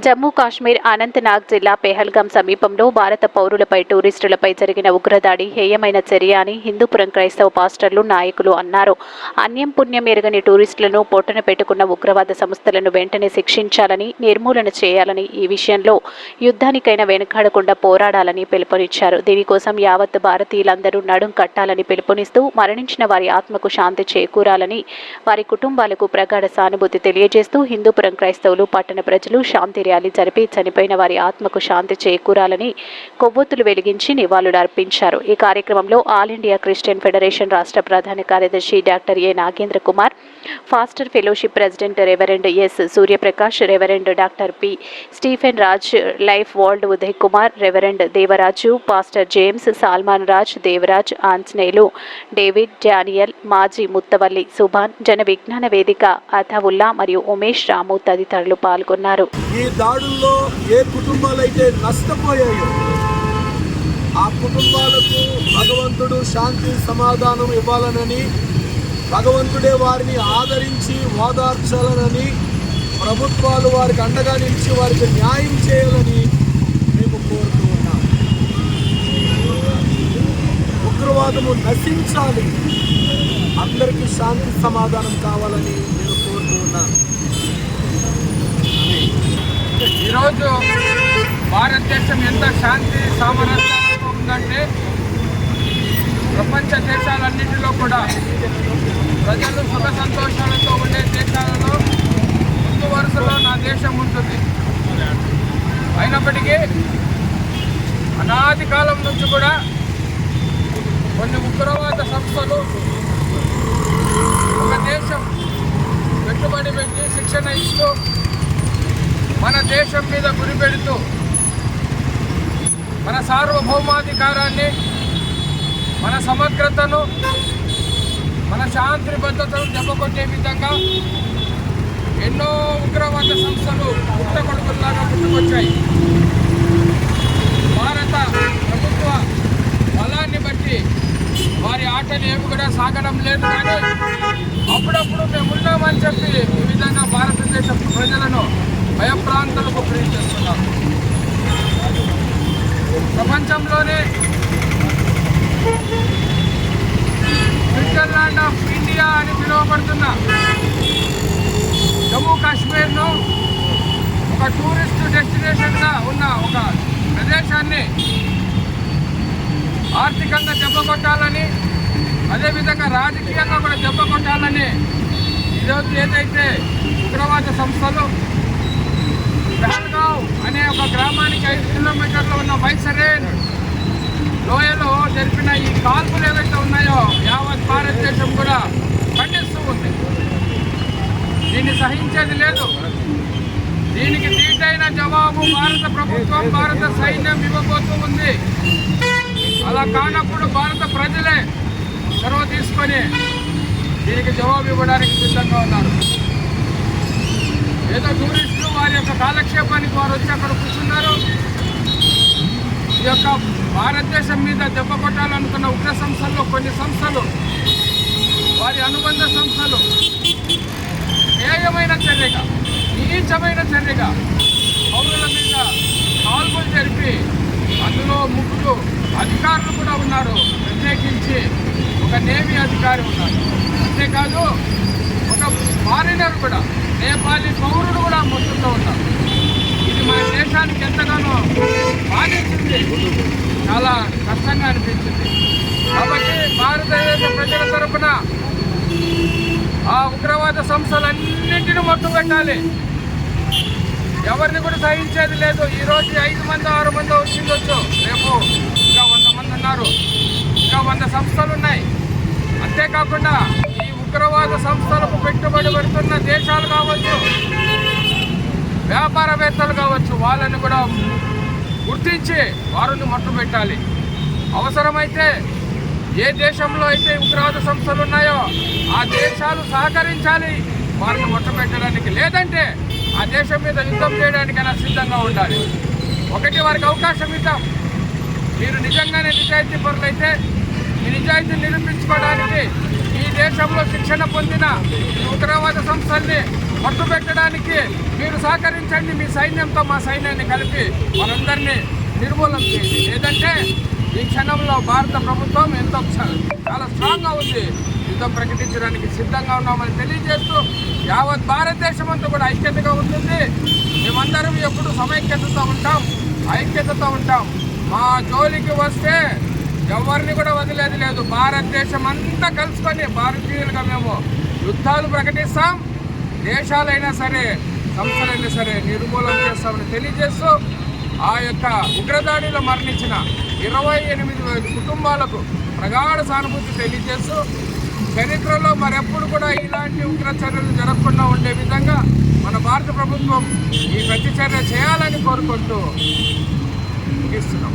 జమ్మూ కాశ్మీర్ అనంతనాగ్ జిల్లా పెహల్గాం సమీపంలో భారత పౌరులపై టూరిస్టులపై జరిగిన ఉగ్రదాడి హేయమైన చర్య అని హిందూపురం క్రైస్తవ పాస్టర్లు నాయకులు అన్నారు. అన్యం పుణ్యం ఎరగని టూరిస్టులను పొట్టన పెట్టుకున్న ఉగ్రవాద సంస్థలను వెంటనే శిక్షించాలని, నిర్మూలన చేయాలని, ఈ విషయంలో యుద్ధానికైనా వెనుకాడకుండా పోరాడాలని పిలుపునిచ్చారు. దీనికోసం యావత్ భారతీయులందరూ నడుం కట్టాలని పిలుపునిస్తూ మరణించిన వారి ఆత్మకు శాంతి చేకూరాలని, వారి కుటుంబాలకు ప్రగాఢ సానుభూతి తెలియజేస్తూ హిందూపురం క్రైస్తవులు, పట్టణ ప్రజలు శాంతి ర్యాలీ జరిపి చనిపోయిన వారి ఆత్మకు శాంతి చేకూరాలని కొవ్వొత్తులు వెలిగించి నివాళులర్పించారు. ఈ కార్యక్రమంలో ఆల్ ఇండియా క్రిస్టియన్ ఫెడరేషన్ రాష్ట్ర ప్రధాన కార్యదర్శి doctor A Nagendra Kumar, pastor fellowship president reverend S Suryaprakash, reverend doctor P Stephen Raj, life world Uday Kumar, reverend Devaraju, pastor James, Solomon Raj, Devaraj, Anjaneyulu, David, Daniel, మాజీ ముత్తవల్లి సుభాన్, జన విజ్ఞాన వేదిక అతావుల్లా మరియు ఉమేష్ రాము తదితరులు పాల్గొన్నారు. ఈ దాడుల్లో ఏ కుటుంబాలైతే నష్టపోయాయో ఆ కుటుంబాలకు భగవంతుడు శాంతి సమాధానం ఇవ్వాలనని, భగవంతుడే వారిని ఆదరించి ఓదార్చాలనని, ప్రభుత్వాలు వారికి అండగా నిలిచి వారికి న్యాయం చేయాలని మేము కోరుతూ ఉన్నాం. ఉగ్రవాదము నశించాలి, అందరికీ శాంతి సమాధానం కావాలని నేను కోరుతూ ఉన్నాను. ఈరోజు భారతదేశం ఎంత శాంతి సామరస్యాలతో ఉందంటే ప్రపంచ దేశాలన్నింటిలో కూడా ప్రజలు సుఖ సంతోషాలతో ఉండే దేశాలలో ముందు వరుసలో నా దేశం ఉంటుంది. అయినప్పటికీ అనాది కాలం నుంచి కూడా కొన్ని ఉగ్రవాద సంస్థలు ఒక దేశం పెట్టుబడి పెట్టి శిక్షణ ఇస్తూ మన దేశం మీద గురిపెడుతూ మన సార్వభౌమాధికారాన్ని, మన సమగ్రతను, మన శాంతి భద్రతను దెబ్బకొట్టే విధంగా ఎన్నో ఉగ్రవాద సంస్థలు పుట్టగొడుగుల్లాగా పుట్టుకొచ్చాయి. భారత ప్రభుత్వ బలాన్ని బట్టి వారి ఆటలు ఏమి కూడా సాగడం లేదు. కానీ అప్పుడప్పుడు మేము ఉన్నామని చెప్పి ఈ విధంగా భారతదేశ ప్రజలను భయప్రాంతాలకు గురి చేస్తున్నారు. ప్రపంచంలోనే స్విట్జర్లాండ్ ఆఫ్ ఇండియా అని పిలువబడుతున్న జమ్మూ కాశ్మీర్ను ఒక టూరిస్ట్ డెస్టినేషన్గా ఉన్న ఒక ప్రదేశాన్ని ఆర్థికంగా దెబ్బకొట్టాలని, అదేవిధంగా రాజకీయంగా కూడా దెబ్బకొట్టాలని ఈరోజు ఏదైతే ఉగ్రవాద సంస్థలు పెహల్గావ్ అనే ఒక గ్రామానికి 5 కిలోమీటర్లు ఉన్న వైసరేన్ లోయలో జరిపిన ఈ కాల్పులు ఏవైతే ఉన్నాయో యావత్ భారతదేశం కూడా ఖండిస్తూ ఉంది. దీన్ని సహించేది లేదు. దీనికి దీటైన జవాబు భారత ప్రభుత్వం, భారత సైన్యం ఇవ్వబోతూ ఉంది. అలా కానప్పుడు భారత ప్రజలే చొరవ తీసుకొని దీనికి జవాబు ఇవ్వడానికి సిద్ధంగా ఉన్నారు. ఏదో టూరిస్టులు వారి యొక్క కాలక్షేపానికి వారు వచ్చి అక్కడ కూర్చున్నారు. ఈ యొక్క భారతదేశం మీద దెబ్బ కొట్టాలనుకున్న ఉగ్ర సంస్థల్లో కొన్ని సంస్థలు, వారి అనుబంధ సంస్థలు హేయమైన చర్యగా, నీచమైన చర్యగా పౌరుల మీద కాల్పులు జరిపి అందులో 3 అధికారులు కూడా ఉన్నారు. ప్రత్యేకించి ఒక నేవీ అధికారి ఉన్నారు. అంతేకాదు ఒక ఫారినర్ కూడా, నేపాలీ పౌరుడు కూడా మృతుల్లో ఉన్నారు. ఇది మన దేశానికి ఎంతగానో బాధించింది, చాలా కష్టంగా అనిపించింది. కాబట్టి భారతదేశ ప్రజల తరఫున ఆ ఉగ్రవాద సంస్థలన్నింటినీ మట్టుబెట్టాలి. ఎవరిని కూడా సహించేది లేదు. ఈరోజు 5 మంది 6 మంది వచ్చిందొచ్చు, రేపు ఇంకా 100 మంది ఉన్నారు, ఇంకా 100 సంస్థలు ఉన్నాయి. అంతేకాకుండా ఈ ఉగ్రవాద సంస్థలకు పెట్టుబడి పెడుతున్న దేశాలు కావచ్చు, వ్యాపారవేత్తలు కావచ్చు, వాళ్ళని కూడా గుర్తించి వారిని మట్టుబెట్టాలి. అవసరమైతే ఏ దేశంలో అయితే ఉగ్రవాద సంస్థలు ఉన్నాయో ఆ దేశాలు సహకరించాలి వారిని మట్టుబెట్టడానికి. లేదంటే ఆ దేశం మీద యుద్ధం చేయడానికైనా సిద్ధంగా ఉండాలి. ఒకటి, వారికి అవకాశం ఇద్దాం. మీరు నిజంగానే నిజాయితీ పరులైతే మీ నిజాయితీ నిరూపించుకోవడానికి ఈ దేశంలో శిక్షణ పొందిన ఉగ్రవాద సంస్థల్ని పట్టు పెట్టడానికి మీరు సహకరించండి. మీ సైన్యంతో మా సైన్యాన్ని కలిపి మనందరినీ నిర్మూలన చేయండి. లేదంటే ఈ క్షణంలో భారత ప్రభుత్వం ఎంతో చాలా స్ట్రాంగ్గా ఉంది. యుద్ధం ప్రకటించడానికి సిద్ధంగా ఉన్నామని తెలియజేస్తూ యావత్ భారతదేశం అంతా కూడా ఐక్యతగా ఉంటుంది. మేమందరం ఎప్పుడు సమైక్యతతో ఉంటాం, ఐక్యతతో ఉంటాం. మా జోలికి వస్తే ఎవరిని కూడా వదిలేది లేదు. భారతదేశం అంతా కలుసుకొని భారతీయులుగా మేము యుద్ధాలు ప్రకటిస్తాం. దేశాలైనా సరే, సంస్థలైనా సరే నిర్మూలన చేస్తామని తెలియజేస్తూ ఆ యొక్క ఉగ్రదాడిలో మరణించిన 28,000 కుటుంబాలకు ప్రగాఢ సానుభూతి తెలియజేస్తూ చరిత్రలో మరెప్పుడు కూడా ఇలాంటి ఉగ్ర చర్యలు జరగకుండా ఉండే విధంగా మన భారత ప్రభుత్వం ఈ ప్రతిచర్య చేయాలని కోరుకుంటూ ముగిస్తున్నాం.